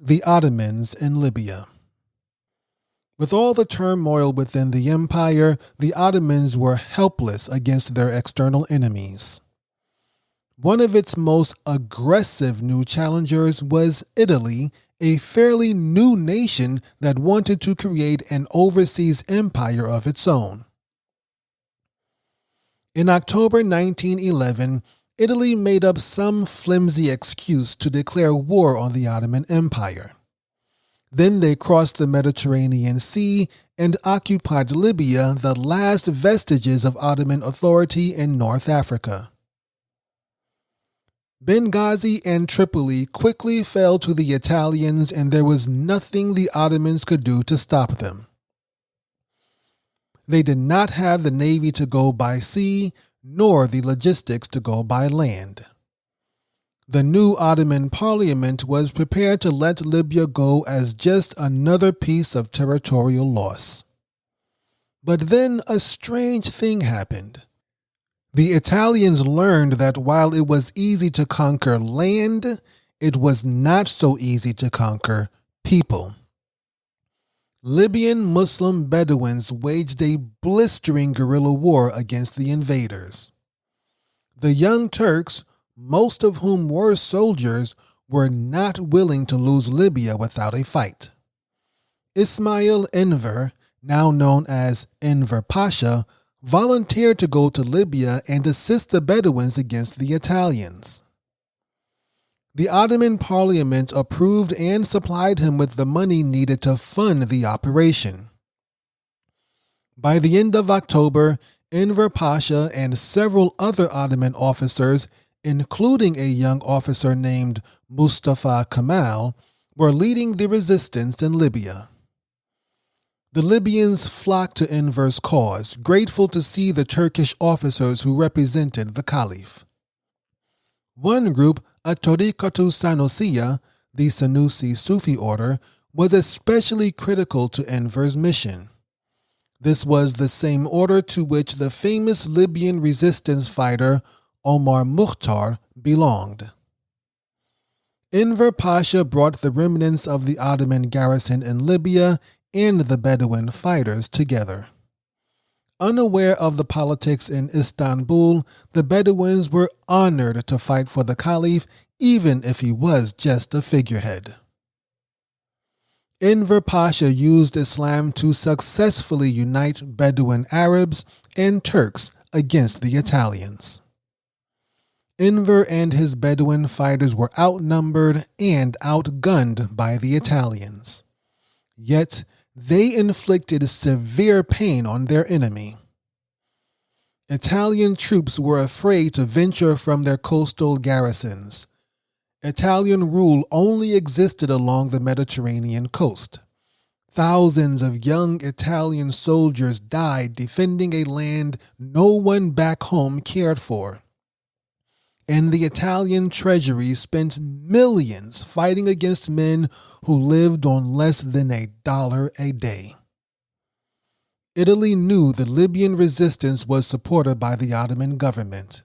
The Ottomans in Libya. With all the turmoil within the empire, the Ottomans were helpless against their external enemies. One of its most aggressive new challengers was Italy, a fairly new nation that wanted to create an overseas empire of its own. In October 1911, Italy made up some flimsy excuse to declare war on the Ottoman Empire. Then they crossed the Mediterranean Sea and occupied Libya, the last vestiges of Ottoman authority in North Africa. Benghazi and Tripoli quickly fell to the Italians, and there was nothing the Ottomans could do to stop them. They did not have the navy to go by sea, nor the logistics to go by land. The new Ottoman parliament was prepared to let Libya go as just another piece of territorial loss. But then a strange thing happened. The Italians learned that while it was easy to conquer land, it was not so easy to conquer people. Libyan Muslim Bedouins waged a blistering guerrilla war against the invaders. The Young Turks, most of whom were soldiers, were not willing to lose Libya without a fight. Ismail Enver, now known as Enver Pasha, volunteered to go to Libya and assist the Bedouins against the Italians. The Ottoman Parliament approved and supplied him with the money needed to fund the operation. By the end of October, Enver Pasha and several other Ottoman officers, including a young officer named Mustafa Kemal, were leading the resistance in Libya. The Libyans flocked to Enver's cause, grateful to see the Turkish officers who represented the Caliph. One group, At-Tariqatu Sanusiya, the Sanusi Sufi order, was especially critical to Enver's mission. This was the same order to which the famous Libyan resistance fighter Omar Mukhtar belonged. Enver Pasha brought the remnants of the Ottoman garrison in Libya and the Bedouin fighters together. Unaware of the politics in Istanbul, the Bedouins were honored to fight for the Caliph, even if he was just a figurehead. Enver Pasha used Islam to successfully unite Bedouin Arabs and Turks against the Italians. Enver and his Bedouin fighters were outnumbered and outgunned by the Italians. Yet, they inflicted severe pain on their enemy. Italian troops were afraid to venture from their coastal garrisons. Italian rule only existed along the Mediterranean coast. Thousands of young Italian soldiers died defending a land no one back home cared for. And the Italian treasury spent millions fighting against men who lived on less than $1 a day. Italy knew the Libyan resistance was supported by the Ottoman government.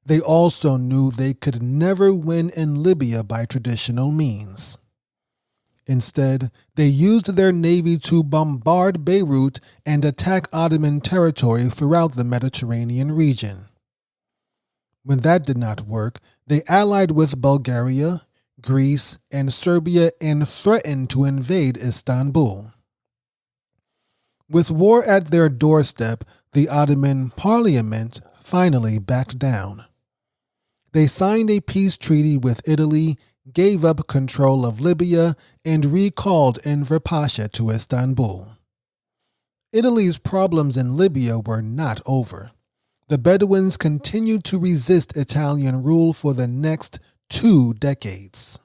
They also knew they could never win in Libya by traditional means. Instead, they used their navy to bombard Beirut and attack Ottoman territory throughout the Mediterranean region. When that did not work, they allied with Bulgaria, Greece, and Serbia and threatened to invade Istanbul. With war at their doorstep, the Ottoman Parliament finally backed down. They signed a peace treaty with Italy, gave up control of Libya, and recalled Enver Pasha to Istanbul. Italy's problems in Libya were not over. The Bedouins continued to resist Italian rule for the next 2 decades.